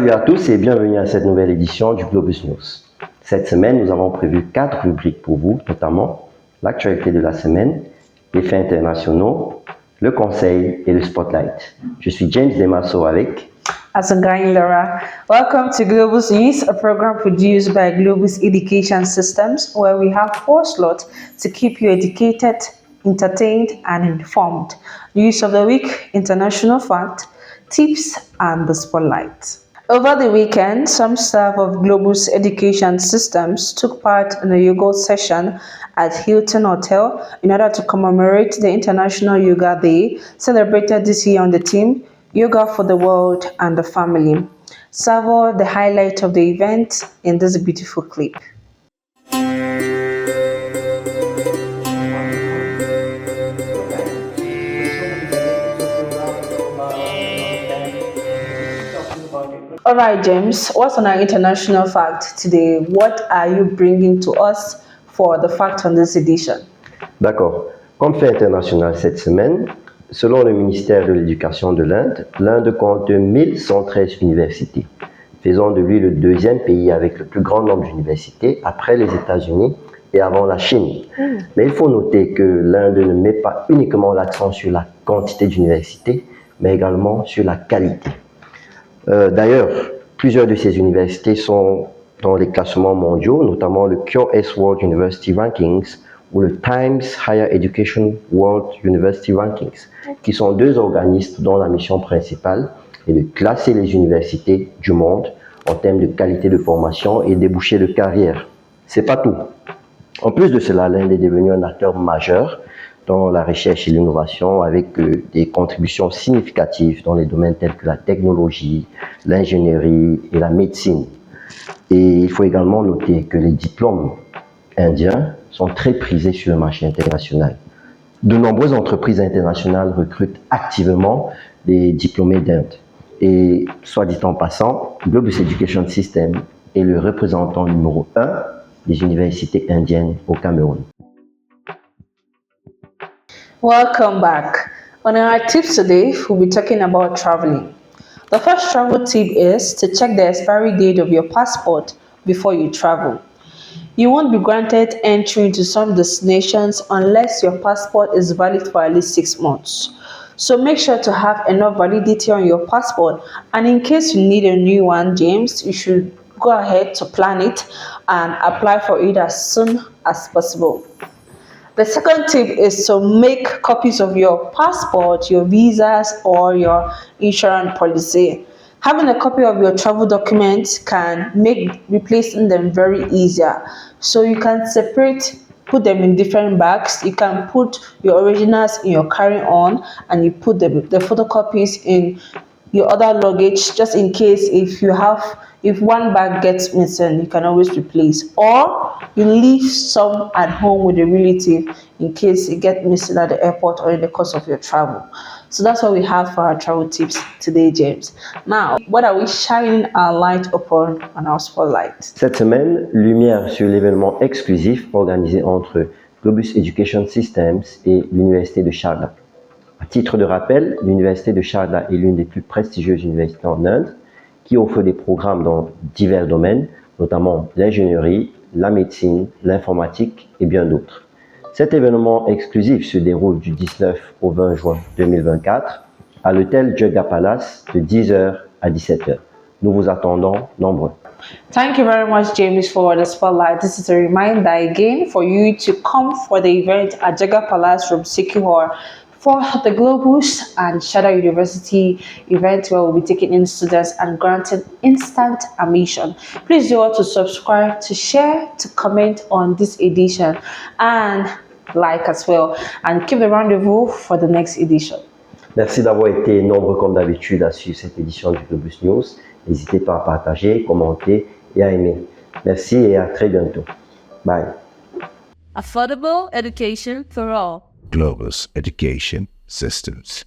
Salut à tous et bienvenue à cette nouvelle édition du Globus News. Cette semaine, nous avons prévu 4 rubriques pour vous, notamment l'actualité de la semaine, les faits internationaux, le conseil et le spotlight. Je suis James Demasso avec Asangai Laura. Welcome to Globus News, a program produced by Globus Education Systems, where we have 4 slots to keep you educated, entertained, and informed. News of the week, international fact, tips, and the spotlight. Over the weekend, some staff of Globus Education Systems took part in a yoga session at Hilton Hotel in order to commemorate the International Yoga Day, celebrated this year on the theme Yoga for the World and the Family. Savor the highlight of the event in this beautiful clip. All right, James, what's on our international fact today? What are you bringing to us for the fact on this edition? D'accord. Comme fait international cette semaine, selon le ministère de l'Éducation de l'Inde compte 1113 universités, faisant de lui le deuxième pays avec le plus grand nombre d'universités après les États-Unis et avant la Chine. Mais il faut noter que l'Inde ne met pas uniquement l'accent sur la quantité d'universités, mais également sur la qualité. D'ailleurs, plusieurs de ces universités sont dans les classements mondiaux, notamment le QS World University Rankings ou le Times Higher Education World University Rankings, qui sont 2 organismes dont la mission principale est de classer les universités du monde en termes de qualité de formation et débouchés de carrière. C'est pas tout. En plus de cela, l'Inde est devenue un acteur majeur dans la recherche et l'innovation avec des contributions significatives dans les domaines tels que la technologie, l'ingénierie et la médecine. Et il faut également noter que les diplômes indiens sont très prisés sur le marché international. De nombreuses entreprises internationales recrutent activement des diplômés d'Inde. Et soit dit en passant, Globus Education System est le représentant numéro 1 des universités indiennes au Cameroun. Welcome back. On our tips today, we'll be talking about traveling. The first travel tip is to check the expiry date of your passport before you travel. You won't be granted entry into some destinations unless your passport is valid for at least 6 months. So make sure to have enough validity on your passport, and in case you need a new one, James, you should go ahead to plan it and apply for it as soon as possible. The second tip is to make copies of your passport, your visas, or your insurance policy. Having a copy of your travel documents can make replacing them very easier. So you can put them in different bags. You can put your originals in your carry-on, and you put the photocopies in your other luggage, just in case if one bag gets missing, you can always replace, or you leave some at home with a relative in case it gets missing at the airport or in the course of your travel. So that's what we have for our travel tips today, James. Now, what are we shining our light upon on our spotlight? Cette semaine, lumière sur l'événement exclusif organisé entre Globus Education Systems et l'Université de Sharjah. À titre de rappel, l'Université de Sharjah est l'une des plus prestigieuses universités en Inde qui offre des programmes dans divers domaines, notamment l'ingénierie, la médecine, l'informatique et bien d'autres. Cet événement exclusif se déroule du 19 au 20 juin 2024 à l'hôtel Jagga Palace de 10h à 17h. Nous vous attendons nombreux. Thank you very much, James, for the spotlight. This is a reminder again for you to come for the event at Jagga Palace from Sikihor for the Globus and Sharjah University event, where we'll be taking in students and granting instant admission. Please do all to subscribe, to share, to comment on this edition, and like as well, and keep the rendezvous for the next edition. Merci d'avoir été nombreux comme d'habitude à suivre cette édition du Globus News. N'hésitez pas à partager, commenter et à aimer. Merci et à très bientôt. Bye. Affordable education for all. Globus Education Systems.